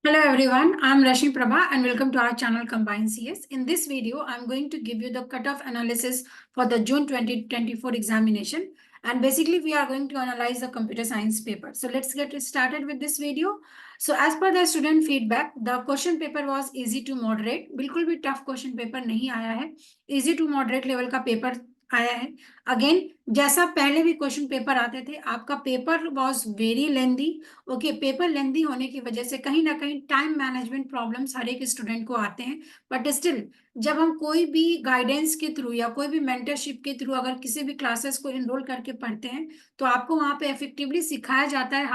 Hello everyone, I'm Rashmi Prabha and welcome to our channel Combine CS. In this video, I'm going to give you the cutoff analysis for the June 2024 examination. And basically, we are going to analyze the computer science paper. So let's get started with this video. So as per the student feedback, the question paper was easy to moderate. बिल्कुल भी tough question paper नहीं आया है. Easy to moderate level का paper आया है. Again जैसा पहले भी क्वेश्चन पेपर आते थे, आपका paper was very lengthy. Okay, paper lengthy होने की वजह से कहीं ना कहीं टाइम मैनेजमेंट प्रॉब्लम्स हर एक स्टूडेंट को आते हैं. बट स्टिल जब हम कोई भी गाइडेंस के थ्रू या कोई भी मेंटरशिप के थ्रू अगर किसी भी क्लासेस को इनरोल करके पढ़ते हैं, तो आपको वहां पे इफेक्टिवली सिखाया जाता है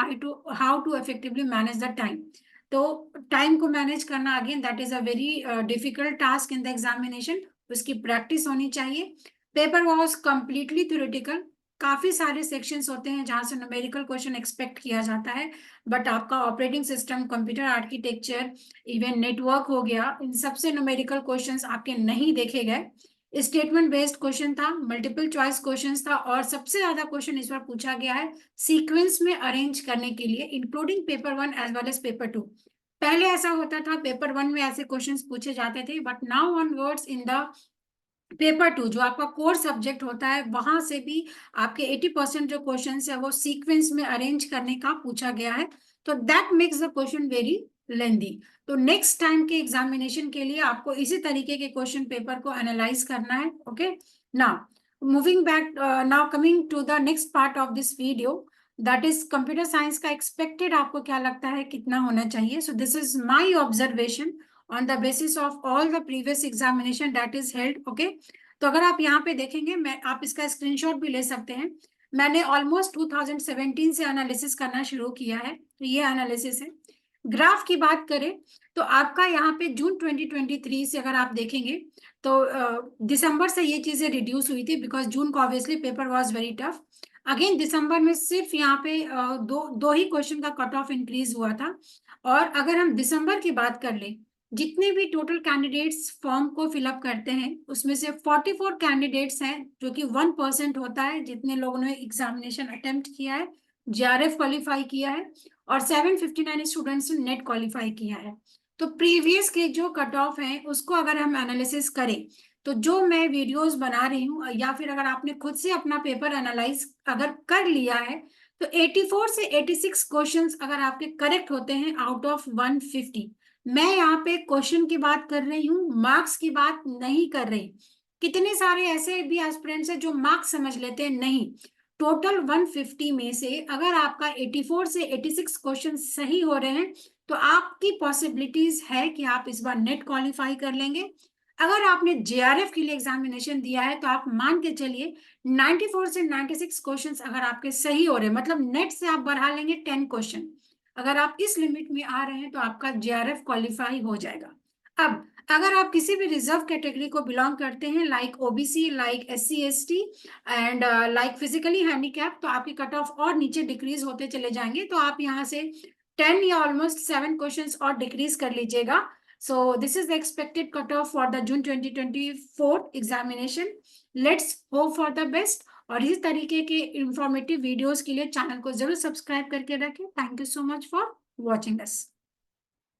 how to effectively manage the time. तो टाइम को मैनेज करना again that is a very difficult task in the examination. उसकी प्रैक्टिस होनी चाहिए. Paper was completely theoretical. काफी सारे सेक्शंस होते हैं जहां से न्यूमेरिकल क्वेश्चन एक्सपेक्ट किया जाता है. बट आपका operating system, computer architecture, even network हो गया, इन सबसे न्यूमेरिकल क्वेश्चंस आपके नहीं देखे गए. स्टेटमेंट बेस्ड क्वेश्चन था, मल्टीपल चॉइस क्वेश्चंस था, और सबसे ज्यादा क्वेश्चन इस बार पूछा गया है सीक्वेंस में अरेंज करने के लिए, including paper 1 as well as paper 2. पहले ऐसा होता था, पेपर 1 में ऐसे क्वेश्चंस पूछे जाते थे, but now onwards in the paper 2 जो आपका कोर सब्जेक्ट होता है, वहां से भी आपके 80% जो क्वेश्चन है वो सीक्वेंस में अरेंज करने का पूछा गया है. तो that makes the question very lengthy. तो नेक्स्ट टाइम के एग्जामिनेशन के लिए आपको इसी तरीके के क्वेश्चन पेपर को एनालाइज करना है. Okay, now moving back, now coming to the next part of this video, that is computer science का एक्सपेक्टेड आपको क्या लगता है कितना होना चाहिए. So this is my observation on the basis of all the previous examination that is held. Okay, तो अगर आप यहाँ पे देखेंगे, मैं आप इसका स्क्रीनशॉट भी ले सकते हैं. मैंने ऑलमोस्ट 2017 से एनालिसिस करना शुरू किया है, तो ये एनालिसिस है. ग्राफ की बात करें तो आपका यहाँ पे जून 2023 से अगर आप देखेंगे तो दिसंबर से ये चीजें रिड्यूस हुई थी, बिकॉज जून को obviously paper was very tough. Again December में सिर्फ यहाँ पे दो ही क्वेश्चन का कट ऑफ इंक्रीज हुआ था. और अगर हम दिसंबर की बात कर ले, जितने भी टोटल कैंडिडेट्स फॉर्म को फिलअप करते हैं उसमें से 44 कैंडिडेट्स हैं, जो कि 1% होता है जितने लोगों ने एग्जामिनेशन अटेम्प्ट किया है, जेआरएफ क्वालिफाई किया है, और 759 स्टूडेंट्स ने नेट क्वालिफाई किया है. तो प्रीवियस के जो कट ऑफ हैं उसको अगर हम एनालिसिस करें, तो जो मैं वीडियोस बना रही हूँ, या फिर अगर आपने खुद से अपना पेपर एनालाइज अगर कर लिया है, तो 84 से 86 क्वेश्चंस अगर आपके करेक्ट होते हैं आउट ऑफ 150. मैं यहाँ पे क्वेश्चन की बात कर रही हूँ, मार्क्स की बात नहीं कर रही. कितने सारे ऐसे भी एस्पिरेंट्स हैं जो मार्क्स समझ लेते हैं, नहीं. टोटल 150 में से अगर आपका 84 से 86 क्वेश्चन सही हो रहे हैं, तो आपकी पॉसिबिलिटीज है कि आप इस बार नेट क्वालिफाई कर लेंगे. अगर आपने जेआरएफ के लिए एग्जामिनेशन दिया है तो आप मान के चलिए 94 से 96 क्वेश्चंस अगर आपके सही हो रहे हैं, मतलब नेट से आप बढ़ा लेंगे 10 क्वेश्चन. अगर आप इस लिमिट में आ रहे हैं तो आपका जेआरएफ क्वालिफाई हो जाएगा. अब अगर आप किसी भी रिजर्व कैटेगरी को बिलोंग करते हैं, like OBC, like SC ST, and like physically handicap, तो आपके कट ऑफ और नीचे डिक्रीज होते चले जाएंगे. तो आप यहाँ से 10 या ऑलमोस्ट 7 क्वेश्चंस और डिक्रीज कर लीजिएगा. सो this is the expected cut off for the June 2024 examination. Let's hope for the best. और इस तरीके के इंफॉर्मेटिव वीडियोस के लिए चैनल को जरूर सब्सक्राइब करके रखें. Thank you so much for watching us.